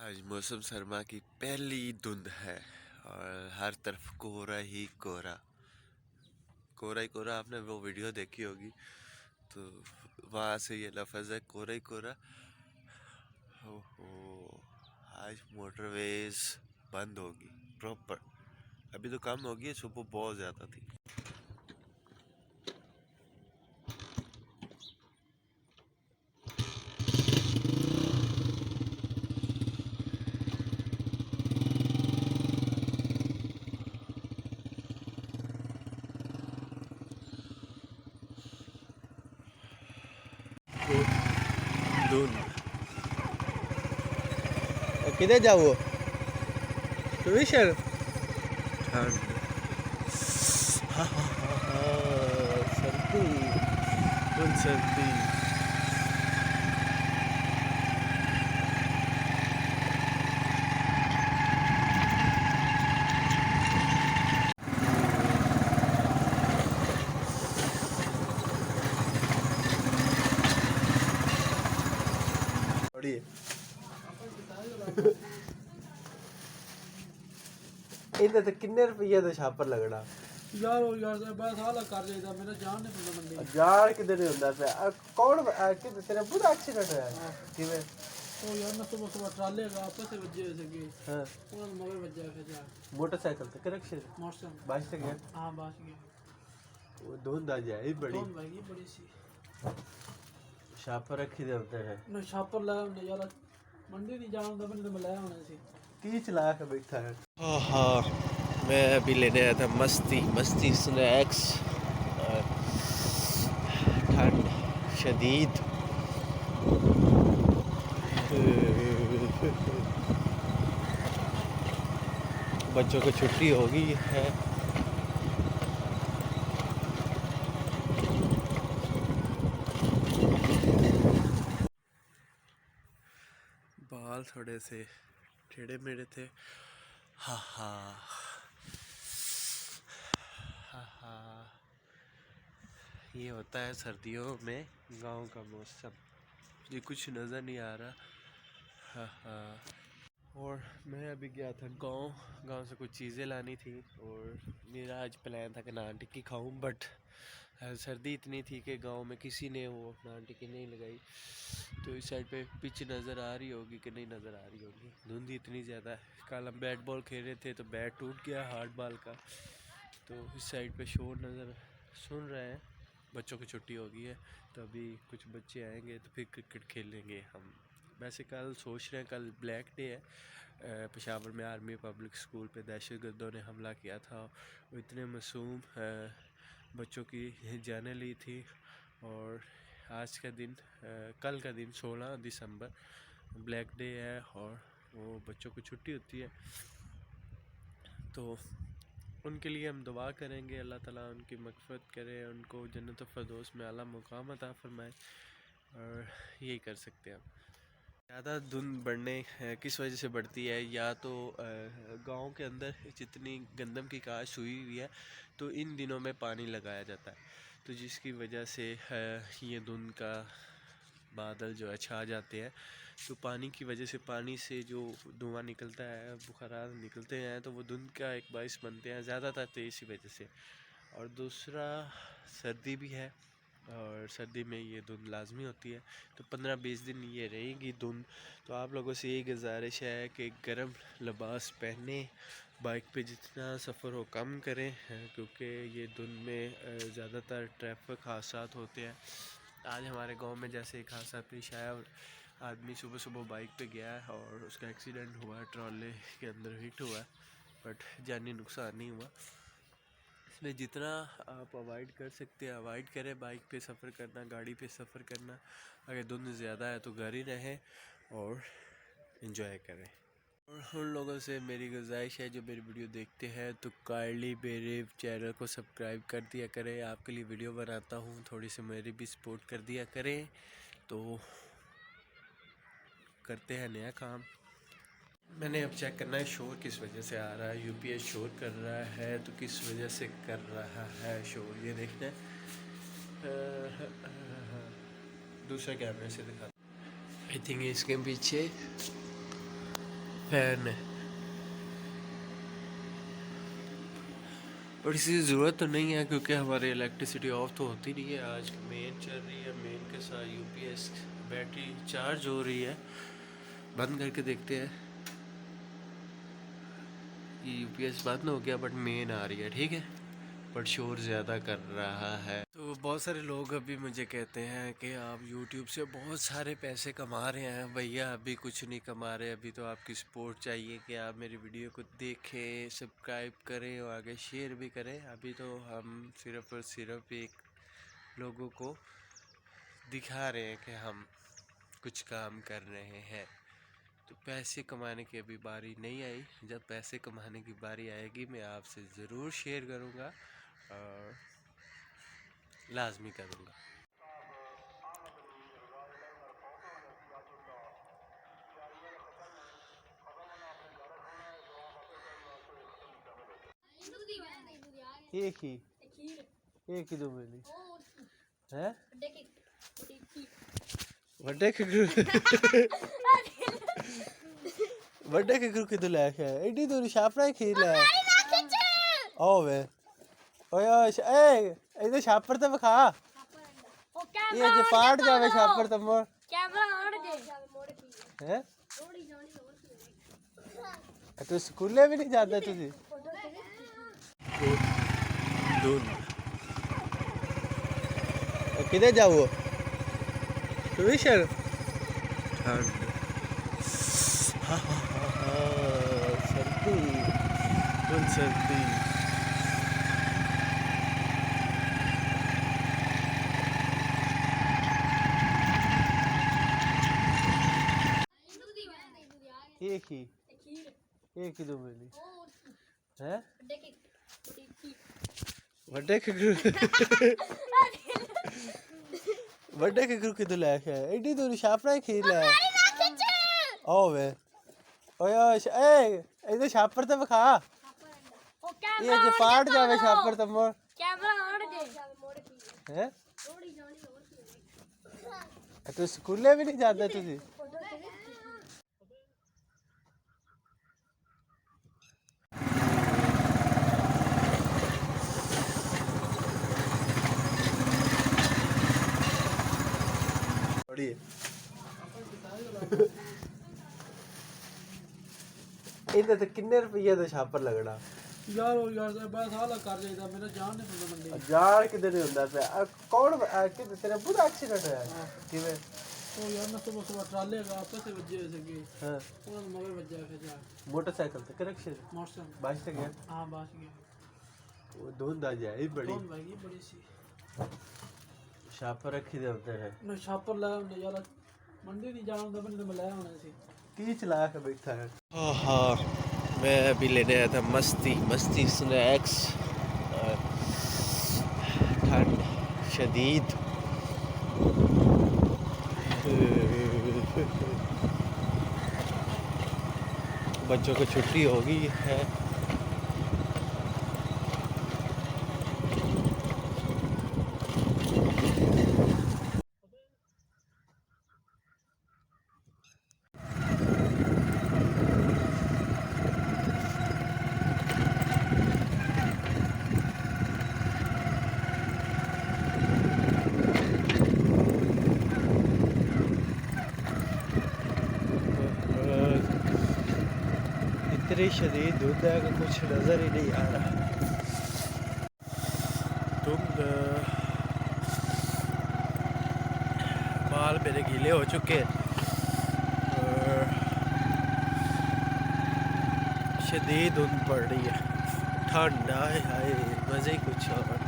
आज मौसम सरमा की पहली धुंध है और हर तरफ कोहरा ही कोहरा। कोहरा ही कोहरा, आपने वो वीडियो देखी होगी तो वहाँ से ये लफ्ज़ है कोहरा ही कोहरा। ओहो, आज मोटरवेज बंद होगी प्रॉपर। अभी तो कम होगी, सुबह बहुत ज़्यादा थी। धुंध किधर जाओ ट्यूशन ठंड सर्दी फुल सर्दी। ਇਹਦੇ ਤੇ ਕਿੰਨੇ ਰੁਪਏ ਦਾ ਛਾਪਰ ਲੱਗਣਾ यार बस हाल कर जाएगा मेरा जान नहीं पता मंडी ਯਾਰ ਕਿਧਰ ਨਹੀਂ ਹੁੰਦਾ ਪਿਆ ਕੌਣ ਕਿਧਰ ਤੇਰਾ ਪੂਰਾ ਐਕਸੀਡੈਂਟ ਹੋਇਆ ਕਿਵੇਂ ओ यार मैं सुबह ट्राले का आपस से वजह से गए ਹਾਂ उन्होंने मगर वजह फिर जा ਮੋਟਰਸਾਈਕਲ ਤੇ ਕਰਕਸ਼ੇ मोटरसाइकिल ਬਾਜ ਤੇ ਗਿਆ हाँ बस गया ਉਹ ਧੁੰਦ ਆ ਜਾਏ ਬੜੀ कौन भाई ये बड़ी सी ਛਾਪਰ ਰੱਖੀ ਦੇ ਹੁੰਦੇ ਹੈ मैं छापर लाया हमने यार मंडी नहीं जाना था मैंने तो मैं लाया होना सी 30 चला के बैठा है हाँ, मैं अभी लेने आया था मस्ती स्नैक्स। ठंड शदीद। बच्चों को छुट्टी हो गई है। बाल थोड़े से टेढ़े मेढ़े थे। हा हा हा हा। ये होता है सर्दियों में गांव का मौसम। ये कुछ नज़र नहीं आ रहा। हा हा। और मैं अभी गया था गांव से कुछ चीज़ें लानी थी और मेरा आज प्लान था कि नान टिक्की खाऊं, बट सर्दी इतनी थी कि गांव में किसी ने वो नान टिक्की नहीं लगाई। तो इस साइड पे पिच नज़र आ रही होगी कि नहीं नज़र आ रही होगी, धुंध इतनी ज़्यादा है। कल हम बैट बॉल खेल रहे थे तो बैट टूट गया हार्ड बॉल का। तो इस साइड पे शोर नज़र सुन रहे हैं। बच्चों की छुट्टी हो गई है तो अभी कुछ बच्चे आएंगे तो फिर क्रिकेट खेलेंगे हम। वैसे कल सोच रहे हैं, कल ब्लैक डे है। पेशावर में आर्मी पब्लिक स्कूल पे दहशतगर्दों ने हमला किया था। वो इतने मासूम बच्चों की जानें ली थी। और आज का दिन कल का दिन 16 दिसंबर ब्लैक डे है और वो बच्चों को छुट्टी होती है। तो उनके लिए हम दुआ करेंगे, अल्लाह ताला उनकी मग़फ़िरत करे, उनको जन्नत फ़िरदौस में आला मुक़ाम अता फ़रमाए। और यही कर सकते हैं हम। ज़्यादा धुंध बढ़ने किस वजह से बढ़ती है, या तो गांव के अंदर जितनी गंदम की काश हुई हुई है तो इन दिनों में पानी लगाया जाता है, तो जिसकी वजह से ये धुंध का बादल जो है छा जाते हैं। तो पानी की वजह से, पानी से जो धुआं निकलता है, बुखारात निकलते हैं, तो वो धुंध का एक बाइस बनते हैं ज़्यादातर तो इसी वजह से। और दूसरा सर्दी भी है और सर्दी में ये धुंध लाजमी होती है। तो 15-20 दिन ये रहेगी धुंध। तो आप लोगों से यही गुजारिश है कि गर्म लिबास पहने, बाइक पे जितना सफ़र हो कम करें, क्योंकि ये धुंध में ज़्यादातर ट्रैफिक हादसात होते हैं। आज हमारे गांव में जैसे एक हादसा पेश आया, आदमी सुबह सुबह बाइक पे गया है और उसका एक्सीडेंट हुआ, ट्रॉले के अंदर हिट हुआ, बट जानी नुकसान नहीं हुआ। इसमें जितना आप अवॉइड कर सकते हैं अवॉइड करें, बाइक पे सफ़र करना, गाड़ी पे सफ़र करना। अगर धुंध ज़्यादा है तो घर ही रहें और इन्जॉय करें। और उन लोगों से मेरी गुजारिश है जो मेरी वीडियो देखते हैं तो काइंडली मेरे चैनल को सब्सक्राइब कर दिया करें। आपके लिए वीडियो बनाता हूँ, थोड़ी सी मेरी भी सपोर्ट कर दिया करें। तो करते हैं नया काम। मैंने अब चेक करना है शोर किस वजह से आ रहा है। यूपीएस शोर कर रहा है तो किस वजह से कर रहा है शोर, ये देखना है। दूसरे कैमरे से दिखा। आई थिंक इसके पीछे फैन है, और इसकी ज़रूरत तो नहीं है क्योंकि हमारी इलेक्ट्रिसिटी ऑफ तो होती नहीं है। आज मेन चल रही है, मेन के साथ यूपीएस बैटरी चार्ज हो रही है। बंद करके देखते हैं, ये यूपीएस बंद हो गया बट मेन आ रही है, ठीक है, बट शोर ज़्यादा कर रहा है। तो बहुत सारे लोग अभी मुझे कहते हैं कि आप यूट्यूब से बहुत सारे पैसे कमा रहे हैं। भैया अभी कुछ नहीं कमा रहे, अभी तो आपकी सपोर्ट चाहिए कि आप मेरी वीडियो को देखें, सब्सक्राइब करें और आगे शेयर भी करें। अभी तो हम सिर्फ़ और सिर्फ एक लोगों को दिखा रहे हैं कि हम कुछ काम कर रहे हैं। तो पैसे कमाने की अभी बारी नहीं आई, जब पैसे कमाने की बारी आएगी मैं आपसे ज़रूर शेयर करूँगा और लाजमी करूँगा। एक ही दो मिली है ਵੱਡੇ ਕਿਕਰੂ ਵੱਡੇ ਕਿਕਰੂ ਕਿਦੋਂ ਲੈ ਕੇ ਆਇਆ ਐਡੀ ਦੂਰ ਛਾਪੜਾ ਹੀ ਖੀਰ ਲੈ ਓਏ ਓਏ ਏ ਇਹਦੇ ਛਾਪੜ ਤੇ ਵਿਖਾ ਇਹ ਜੇ ਪਾੜ ਜਾਵੇ ਛਾਪੜ ਤੇ ਮੋੜ ਕੈਮਰਾ ਉੜ ਜੇ ਹੈ ਤੂੰ ਸਕੂਲੇ ਵੀ ਨਹੀਂ ਜਾਂਦਾ ਤੁਸੀਂ किधर जाओ ट्यूशन सर्दी फुल सर्दी। एक ही दो मिली है ਵੱਡੇ ਕਿਕਰੂ ਵੱਡੇ ਕਿਕਰੂ ਕਿਦੋਂ ਲੈ ਕੇ ਆਇਆ ਐਡੀ ਦੂਰ ਛਾਪੜਾ ਹੀ ਖੀਰ ਲੈ ਓਏ ਓਏ ਏ ਇਹਦੇ ਛਾਪੜ ਤੇ ਵਿਖਾ ਇਹ ਜੇ ਪਾੜ ਜਾਵੇ ਛਾਪੜ ਤੇ ਮੋੜ ਕੈਮਰਾ ਉੜ ਜੇ ਹੈ ਤੂੰ ਸਕੂਲੇ ਵੀ ਨਹੀਂ ਜਾਂਦਾ ਤੁਸੀਂ ਇਹਦੇ ਤੇ ਕਿੰਨੇ ਰੁਪਏ ਦਾ ਛਾਪਰ ਲੱਗਣਾ ਯਾਰ ਉਹ ਯਾਰ ਬਸ ਹਾਲਾ ਕਰ ਜਾਈਦਾ, ਮੇਰਾ ਜਾਣ ਨਹੀਂ ਪਤਾ ਮੰਡੀ ਜਾਣ ਕਿਤੇ ਨਹੀਂ ਹੁੰਦਾ ਪਿਆ ਕੌਣ ਕਿਤੇ ਤੇਰਾ ਪੂਰਾ ਐਕਸੀਡੈਂਟ ਹੋਇਆ ਕਿਵੇਂ ਉਹ ਯਾਰ ਨਾ ਸੁਬਹ ਟਰਾਲੇ ਦਾ ਆਪਸ ਵਿੱਚ ਵੱਜੇ ਹੋਏ ਸੀਗੇ ਹਾਂ ਉਹਨਾਂ ਨੂੰ ਮਗਰ ਵੱਜਿਆ ਫਿਰ ਜਾ मोटरसाइकिल से कनेक्शन मोटरसाइकिल बाइक से गया हाँ बस गया वो धुंध आ जाए बड़ी कौन भाई बड़ी सी छापर रखी दे होते हैं मैं छापर लाया हमने यार मंडी नहीं जाना था मैंने तो लाया होना सी 30 चला के बैठा है हाँ मैं अभी लेने आया था मस्ती स्नैक्स। ठंड शदीद, बच्चों को छुट्टी हो गई है। इतनी शदीद धुंध है कि कुछ नज़र ही नहीं आ रहा। बाल मेरे गीले हो चुके और शदीद धुंध पड़ रही है। ठंड आए हाय मज़े ही कुछ और।